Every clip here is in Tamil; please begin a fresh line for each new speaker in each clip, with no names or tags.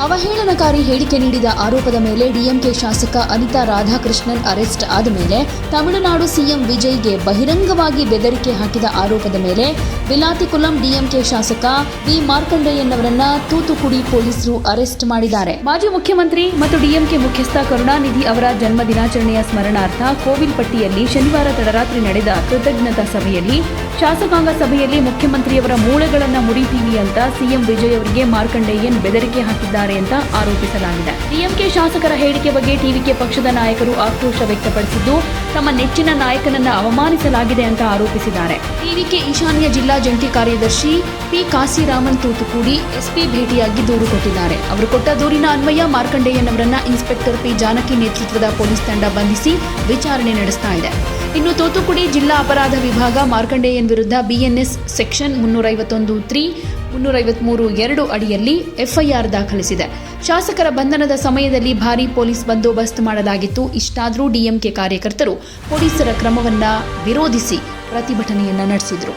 ಅವಹೇಳನಕಾರಿ ಹೇಳಿಕೆ ನೀಡಿದ ಆರೋಪದ ಮೇಲೆ ಡಿಎಂಕೆ ಶಾಸಕ ಅನಿತಾ ರಾಧಾಕೃಷ್ಣನ್ ಅರೆಸ್ಟ್ ಆದ ಮೇಲೆ ತಮಿಳುನಾಡು ಸಿಎಂ ವಿಜಯ್ಗೆ ಬಹಿರಂಗವಾಗಿ ಬೆದರಿಕೆ ಹಾಕಿದ ಆರೋಪದ ಮೇಲೆ ವಿಲಾತಿಕುಲಂ ಡಿಎಂಕೆ ಶಾಸಕ ವಿ ಮಾರ್ಕಂಡೇಯನ್ ಅವರನ್ನ ತೂತುಕುಡಿ ಪೊಲೀಸರು ಅರೆಸ್ಟ್ ಮಾಡಿದ್ದಾರೆ. ಮಾಜಿ ಮುಖ್ಯಮಂತ್ರಿ ಮತ್ತು ಡಿಎಂಕೆ ಮುಖ್ಯಸ್ಥ ಕರುಣಾನಿಧಿ ಅವರ ಜನ್ಮ ದಿನಾಚರಣೆಯ ಸ್ಮರಣಾರ್ಥ ಕೋವಿಲ್ಪಟ್ಟಿಯಲ್ಲಿ ಶನಿವಾರ ತಡರಾತ್ರಿ ನಡೆದ ಕೃತಜ್ಞತಾ ಸಭೆಯಲ್ಲಿ ಶಾಸಕಾಂಗ ಸಭೆಯಲ್ಲಿ ಮುಖ್ಯಮಂತ್ರಿಯವರ ಮೂಳೆಗಳನ್ನು ಮುರಿತೀವಿ ಅಂತ ಸಿಎಂ ವಿಜಯ್ ಅವರಿಗೆ ಮಾರ್ಕಂಡೇಯನ್ ಬೆದರಿಕೆ ಹಾಕಿದ್ದಾರೆ ಅಂತ ಆರೋಪಿಸಲಾಗಿದೆ. ಡಿಎಂಕೆ ಶಾಸಕರ ಹೇಳಿಕೆ ಬಗ್ಗೆ ಟಿವಿಕೆ ಪಕ್ಷದ ನಾಯಕರು ಆಕ್ರೋಶ ವ್ಯಕ್ತಪಡಿಸಿದ್ದು, ತಮ್ಮ ನೆಚ್ಚಿನ ನಾಯಕನನ್ನ ಅವಮಾನಿಸಲಾಗಿದೆ ಅಂತ ಆರೋಪಿಸಿದ್ದಾರೆ. ಟಿವಿಕೆ ಈಶಾನ್ಯ ಜಿಲ್ಲಾ ಜಂಟಿ ಕಾರ್ಯದರ್ಶಿ ಪಿ ಕಾಸಿರಾಮನ್ ತೂತುಕೂಡಿ ಎಸ್ಪಿ ಭೇಟಿಯಾಗಿ ದೂರು ಕೊಟ್ಟಿದ್ದಾರೆ. ಅವರು ಕೊಟ್ಟ ದೂರಿನ ಅನ್ವಯ ಮಾರ್ಕಂಡೇಯನ್ ಅವರನ್ನ ಇನ್ಸ್ಪೆಕ್ಟರ್ ಪಿ ಜಾನಕಿ ನೇತೃತ್ವದ ಪೊಲೀಸ್ ತಂಡ ಬಂಧಿಸಿ ವಿಚಾರಣೆ ನಡೆಸ್ತಾ ಇದೆ. ಇನ್ನು ತೂತುಕುಡಿ ಜಿಲ್ಲಾ ಅಪರಾಧ ವಿಭಾಗ ಮಾರ್ಕಂಡೇಯನ್ ವಿರುದ್ಧ ಬಿಎನ್ಎಸ್ ಸೆಕ್ಷನ್ 351(3), 353(2) ಅಡಿಯಲ್ಲಿ ಎಫ್ಐಆರ್ ದಾಖಲಿಸಿದೆ. ಶಾಸಕರ ಬಂಧನದ ಸಮಯದಲ್ಲಿ ಭಾರೀ ಪೊಲೀಸ್ ಬಂದೋಬಸ್ತ್ ಮಾಡಲಾಗಿತ್ತು. ಇಷ್ಟಾದರೂ ಡಿಎಂಕೆ ಕಾರ್ಯಕರ್ತರು ಪೊಲೀಸರ ಕ್ರಮವನ್ನ ವಿರೋಧಿಸಿ ಪ್ರತಿಭಟನೆಯನ್ನ ನಡೆಸಿದ್ರು.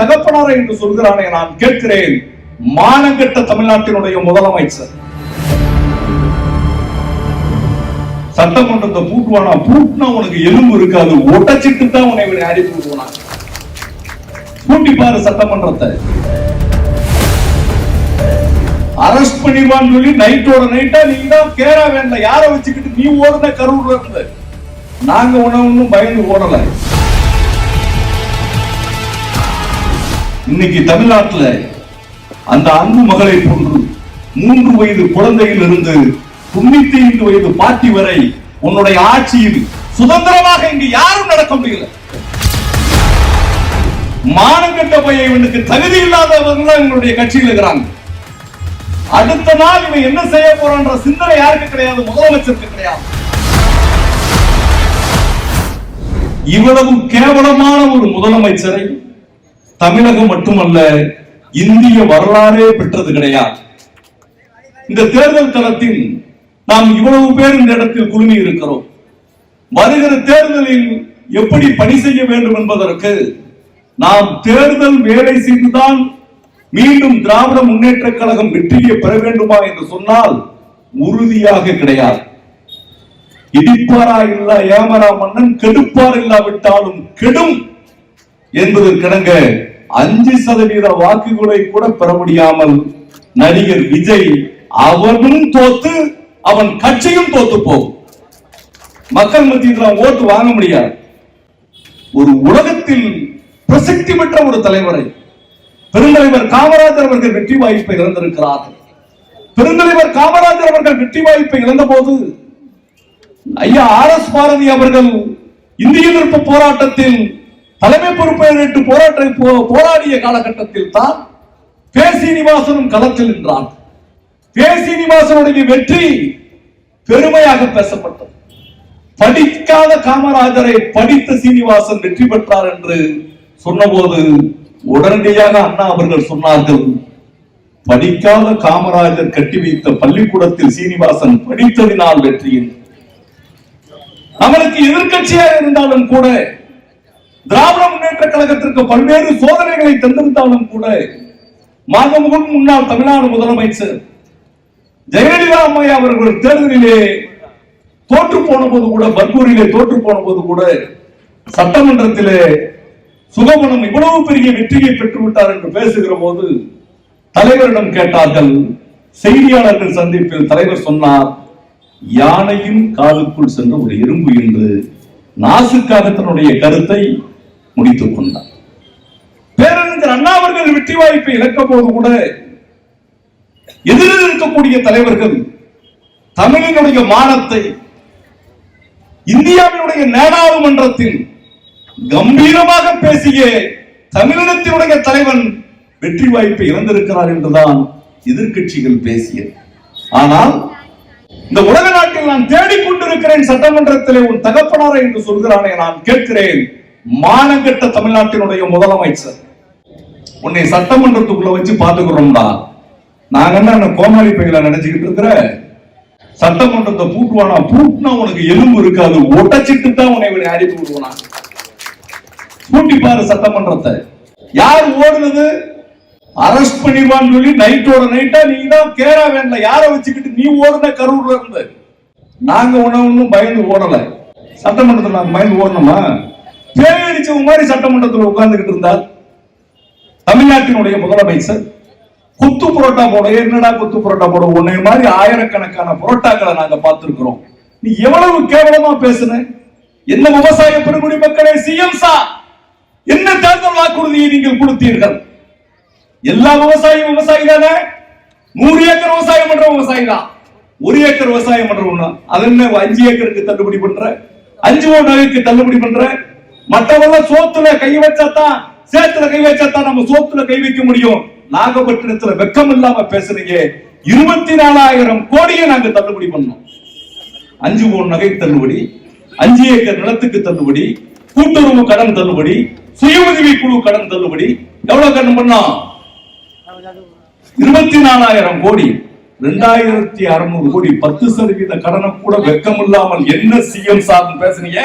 தகப்பனார் என்று சொல்கிறானே, நான் கேட்கிறேன், மானங்கெட்ட தமிழ்நாட்டினுடைய முதலமைச்சர் சட்டமன்றத்தை பூட்டுவானா? பூட்டினா உனக்கு எலும்பு இருக்காது, ஒட்டச்சிட்டு தான் உன்னை அடி பூட்டுவானா? பூட்டி பாரு சட்டமன்றத்தை. அரெஸ்ட் பண்ணிடுவான்னு சொல்லி நைட்டோட நைட்டா நீங்க தான் கேரா வேண்டாம், யார வச்சுக்கிட்டு நீ ஓடுன கரூர்ல இருந்து. நாங்க ஒன்னும் பயந்து ஓடல. இன்னைக்கு தமிழ்நாட்டுல அந்த அன்பு மகளை போன்று 3 வயது குழந்தையில் இருந்து 95 வயது பாட்டி வரை உன்னுடைய ஆட்சியில் சுதந்திரமாக இங்கு யாரும் நடக்க முடியல. மானங்கெட்ட பையனுக்கு தகுதி இல்லாதவங்க எங்களுடைய கட்சியில் இருக்கிறாங்க. அடுத்த நாள் இவன் என்ன செய்ய போறான்ற சிந்தனை யாருக்கு கிடையாது, முதலமைச்சருக்கு கிடையாது. இவ்வளவு கேவலமான ஒரு முதலமைச்சரை தமிழகம் மட்டுமல்ல, இந்திய வரலாறே பெற்றது கிடையாது. இந்த தேர்தல் களத்தில் நாம் இவ்வளவு பேர் இந்த இடத்தில் குழுமி இருக்கிறோம். வருகிற தேர்தலில் எப்படி பணி செய்ய வேண்டும் என்பதற்கு நாம் தேர்தல் வேலை செய்துதான் மீண்டும் திராவிட முன்னேற்ற கழகம் வெற்றியை பெற வேண்டுமா என்று சொன்னால் உறுதியாக கிடையாது. இடிப்பாரா இல்ல ஏமரா மன்னன், கெடுப்பார் இல்லாவிட்டாலும் கெடும் என்பதற்கிணங்க 5% வாக்குகளை கூட பெற முடியாமல் நடிகர் விஜய் அவனும் தோத்து அவன் கட்சியும் தோத்து போகும். மக்கள் மத்தியில் ஓட்டு வாங்க முடியாது. ஒரு உலகத்தில் பிரசித்தி பெற்ற ஒரு தலைவரை பெருந்தலைவர் காமராஜர் அவர்கள் வெற்றி வாய்ப்பை இழந்திருக்கிறார்கள். பெருந்தலைவர் காமராஜர் அவர்கள் வெற்றி வாய்ப்பை இழந்த போது ஐயா RS பாரதி அவர்கள் இந்திய எதிர்ப்பு போராட்டத்தில் தலைமை பொறுப்பை ஏற்று போராடிய காலகட்டத்தில் தான் பே. சீனிவாசனும் களத்தில் நின்றார். பே. சீனிவாசனுடைய வெற்றி பெருமையாக பேசப்பட்டது. படிக்காத காமராஜரை படித்த சீனிவாசன் வெற்றி பெற்றார் என்று சொன்னபோது உடனடியாக அண்ணா அவர்கள் சொன்னார்கள், படிக்காத காமராஜர் கட்டி வைத்த பள்ளிக்கூடத்தில் சீனிவாசன் படித்ததினால் வெற்றியில். நம்மளுக்கு எதிர்கட்சியாக இருந்தாலும் கூட, திராவிட முன்னேற்ற கழகத்திற்கு பல்வேறு சோதனைகளை தந்திருந்தாலும் கூட, மாதமுகம் முன்னாள் தமிழ்நாடு முதலமைச்சர் ஜெயலலிதா அம்மையா அவர்கள் தேர்தலிலே தோற்று போன போது கூட, பர்கூரிலே தோற்று போன போது கூட சட்டமன்றத்திலே சுகமனம் இவ்வளவு பெரிய வெற்றியை பெற்றுவிட்டார் என்று பேசுகிற போது தலைவரிடம் கேட்டார்கள். செய்தியாளர்கள் சந்திப்பில் தலைவர் சொன்னார், யானையின் காலுக்குள் சென்ற ஒரு எறும்பு என்று நாசுக்காக தன்னுடைய கருத்தை முடித்துக் கொண்டார். பேரறிஞர் அண்ணா அவர்கள் வெற்றி வாய்ப்பை இழக்க போது கூட எதிரில் இருக்கக்கூடிய தலைவர்கள் தமிழினுடைய மானத்தை இந்தியாவினுடைய நாடாளுமன்றத்தில் கம்பீரமாக பேசிய தமிழினத்தினுடைய தலைவன் வெற்றி வாய்ப்பை இழந்திருக்கிறார் என்றுதான் எதிர்கட்சிகள் பேசியது. ஆனால் இந்த உலக நாட்டில் நான் தேடிக்கொண்டிருக்கிறேன், சட்டமன்றத்திலே உன் தகப்பனாரை என்று சொல்கிறானே, நான் கேட்கிறேன், மானங்கெட்ட தமிழ்நாட்டினுடைய முதலமைச்சர் உன்னை சட்டமன்றத்துக்குள்ள வச்சு பாத்துக்கிறோம்டா. நாங்க என்ன கோமாளி பையில நினைச்சுக்கிட்டு இருக்கிற? சட்டமன்றத்தை பூட்டுவானா? பூட்டினா உனக்கு எலும்பு இருக்காது, ஒட்டச்சிட்டு தான் உன்னை அடித்து விடுவானா? பூட்டி பாரு சட்டமன்றத்தை. யார் ஓடுனது? அரெஸ்ட் பண்ணிடுவான்னு சொல்லி நைட்டோட நைட்டா நீ தான் கேரா வேண்டல யார வச்சுக்கிட்டு நீ ஓடுன கரூர்ல இருந்து. நாங்க ஒன்னும் பயந்து ஓடல. சட்டமன்றத்தில் நாங்க பயந்து ஓடணுமா? பேடிச்சவங்க மாதிரி சட்டமன்றத்தில் உட்கார்ந்துகிட்டு இருந்தால் தமிழ்நாட்டினுடைய முதலமைச்சர் குத்து புரோட்டா போட, என்னடா குத்து புரோட்டா போட, உன்னை மாதிரி ஆயிரக்கணக்கான புரோட்டாக்களை நாங்க பார்த்திருக்கிறோம். நீ எவ்வளவு கேவலமா பேசுன? என்ன விவசாய பெருங்குடி மக்களே, சிஎம் சார் என்ன தேர்தல் வாக்குறுதியை நீங்கள் கொடுத்தீர்கள்? எல்லா விவசாயியும் விவசாயி தானே? 100 ஏக்கர் விவசாயம் பண்ற விவசாயி தான். 1 ஏக்கர் விவசாயம் பண்றவங்க அது என்ன 5 ஏக்கருக்கு தள்ளுபடி பண்ற, 5 நகைக்கு தள்ளுபடி பண்ற. மற்றவெல்லாம் சோத்துல கை வச்சாதான், சேத்துல கை வச்சாதான் நம்ம சோத்துல கை வைக்க முடியும். நாகப்பட்டினத்துல வெக்கம் இல்லாம பேசுறீங்க. 24,000 கோடியை நாங்க தள்ளுபடி பண்ணோம். 5 நகை தள்ளுபடி, 5 ஏக்கர் நிலத்துக்கு தள்ளுபடி, கூட்டுறவு கடன் தள்ளுபடி, சுய உதவி குழு கடன் தள்ளுபடி. எவ்வளவு கடன் பண்ணோம்? 24,000 கோடி, 2,600 கோடி, 10% கடனை கூட வெக்கம் இல்லாமல் என்ன சிஎம் சார் பேசுறீங்க?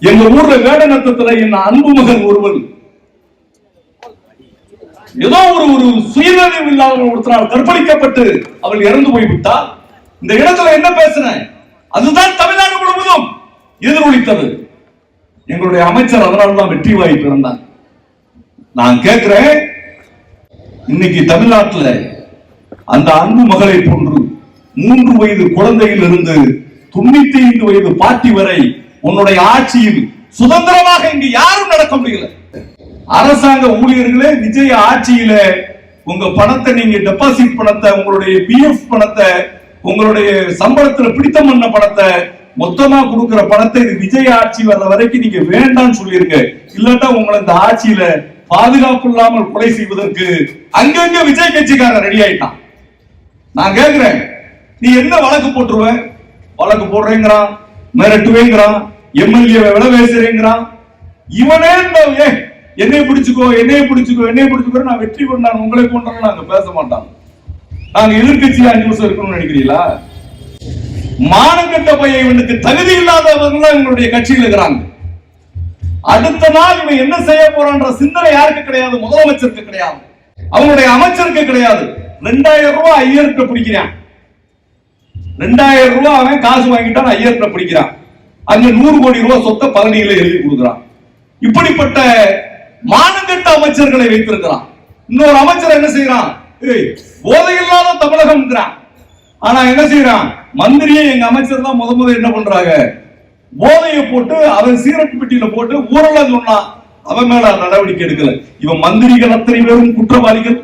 எங்க ஊர்ல வேடநத்தத்துல என் அன்பு மகன் ஒருவன் ஏதோ ஒரு சுயநலம் இல்லாத ஒருத்தரால் கற்பழிக்கப்பட்டு அவள் இறந்து போய்விட்டால் இந்த இடத்துல என்ன பேசுறேன்? அதுதான் தமிழ்நாடு முழுவதும் எதிரொலித்தது. எங்களுடைய அமைச்சர் அதனால்தான் வெற்றி வாய்ப்பு இருந்தார். நான் கேட்கிறேன், இன்னைக்கு தமிழ்நாட்டில் அந்த அன்பு மகளை போன்று 3 வயது குழந்தையில் இருந்து 95 வயது பாட்டி வரை உன்னுடைய ஆட்சியில் சுதந்திரமாக இங்கு யாரும் நடக்க முடியல. அரசாங்க ஊழியர்களே, விஜய் ஆட்சியில உங்க பணத்தை, நீங்க டெபாசிட் பணத்தை, உங்களுடைய பிஎஃப் பணத்தை, உங்களுடைய சம்பளத்துல பிடித்தம் பண்ண பணத்தை, மொத்தமா கொடுக்கிற பணத்தை இது விஜய் ஆட்சி வர்ற வரைக்கும் நீங்க வேண்டாம்னு சொல்லிருங்க. இல்லாட்டா உங்களை இந்த ஆட்சியில பாதுகாப்பு இல்லாமல் கொலை செய்வதற்கு அங்கங்க விஜய் கட்சிக்காரன் ரெடி ஆயிட்டான். நான் கேட்கிறேன், நீ என்ன வழக்கு போட்டுருவ? வழக்கு போடுறேங்கிறான், மிரட்டுவேங்கிறான், எம்எல்ஏ விலை பேசுறேங்கிறான். இவனே என்னைய பிடிச்சுக்கோ, என்னைய பிடிச்சுக்கோ, என்னைய பிடிச்சுக்கோ, நான் வெற்றி கொண்டான் உங்களை கொண்டாலும் நாங்க பேச மாட்டோம். நாங்க எதிர்கட்சியா 5 வருஷம் இருக்கணும்னு நினைக்கிறீங்களா? மானங்கட்ட பையனுக்கு தகுதி இல்லாதவர்கள் எங்களுடைய கட்சியில் இருக்கிறாங்க. அடுத்த நாள் இவன் என்ன செய்ய போறான்ற சிந்தனை யாருக்கு கிடையாது? முதலமைச்சருக்கு கிடையாது, அவங்களுடைய அமைச்சருக்கு கிடையாது. 2,000 ரூபாய் ஐயர்கிட்ட பிடிக்கிறான். 2,000 ரூபாய் அவன் காசு வாங்கிட்டான், ஐயர்கிட்ட பிடிக்கிறான். அங்க 100 கோடி ரூபாய் சொத்தை பழனியில எழுதி கொடுக்கிறான். இப்படிப்பட்ட மானங்கட்ட அமைச்சர்களை வைத்திருக்கிறான். இன்னொரு அமைச்சர் என்ன செய்யறான்? போதையில்லாத தமிழகம். ஆனா என்ன செய்யறான்? மந்திரியே எங்க அமைச்சர் தான் முத என்ன பண்றாங்க? போதையை போட்டு அவன் சீரட் பெட்டியில போட்டு ஊரெல்லாம் சொன்னான், அவன் மேல நடவடிக்கை எடுக்கல. இவன் மந்திரிகள் அத்தனை பேரும் குற்றவாளிகள்.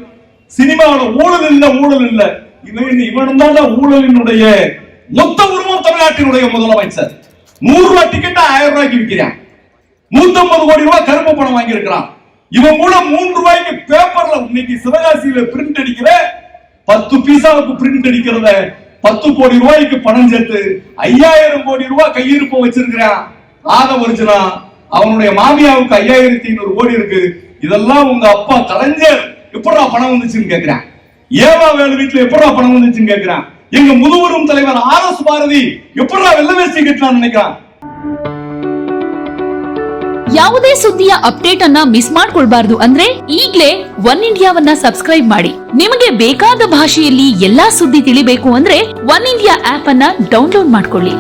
சினிமாவில் ஊழல் இல்ல, ஊழல் இல்ல, இவன் தான் ஊழலினுடைய மொத்த உருவம். தமிழ்நாட்டினுடைய முதலமைச்சர் 100 ரூபாய் டிக்கெட் 1000 ரூபாய்க்கு விற்கிறான். 150 கோடி ரூபாய் கருப்பு பணம் வாங்கி இருக்கிறான். இவன் மூலம் 3 ரூபாய்க்கு பேப்பர்ல இன்னைக்கு சிவகாசியில பிரிண்ட் அடிக்கிற 10 பீசாவுக்கு பிரிண்ட் அடிக்கிறத 10 கோடி ரூபாய்க்கு பணம் சேர்த்து 5,000 கோடி ரூபாய் கையிருப்பு வச்சிருக்கிறான். ஆதவர்ஜனா அவனுடைய மாமியாவுக்கு 5,500 கோடி இருக்கு. இதெல்லாம் உங்க அப்பா கலைஞர் எப்படா பணம் வந்துச்சுன்னு கேட்கிறான். ஏவா வேலு வீட்டுல எப்படா பணம் வந்துச்சுன்னு கேட்கிறான். எங்க முதுவரும் தலைவர் RS பாரதி எப்படா வெள்ள வேஷ்டி கட்டலாம்னு நினைக்கிறான்.
ಯಾವುದೇ ಸುದ್ದಿಯ ಅಪ್ಡೇಟ್ ಅನ್ನ ಮಿಸ್ ಮಾಡ್ಕೊಳ್ಬಾರ್ದು ಅಂದ್ರೆ ಈಗ್ಲೇ ಒನ್ ಇಂಡಿಯಾವನ್ನ ಸಬ್ಸ್ಕ್ರೈಬ್ ಮಾಡಿ. ನಿಮಗೆ ಬೇಕಾದ ಭಾಷೆಯಲ್ಲಿ ಎಲ್ಲಾ ಸುದ್ದಿ ತಿಳಿಬೇಕು ಅಂದ್ರೆ ಒನ್ ಇಂಡಿಯಾ ಆಪ್ ಅನ್ನ ಡೌನ್ಲೋಡ್ ಮಾಡ್ಕೊಳ್ಳಿ.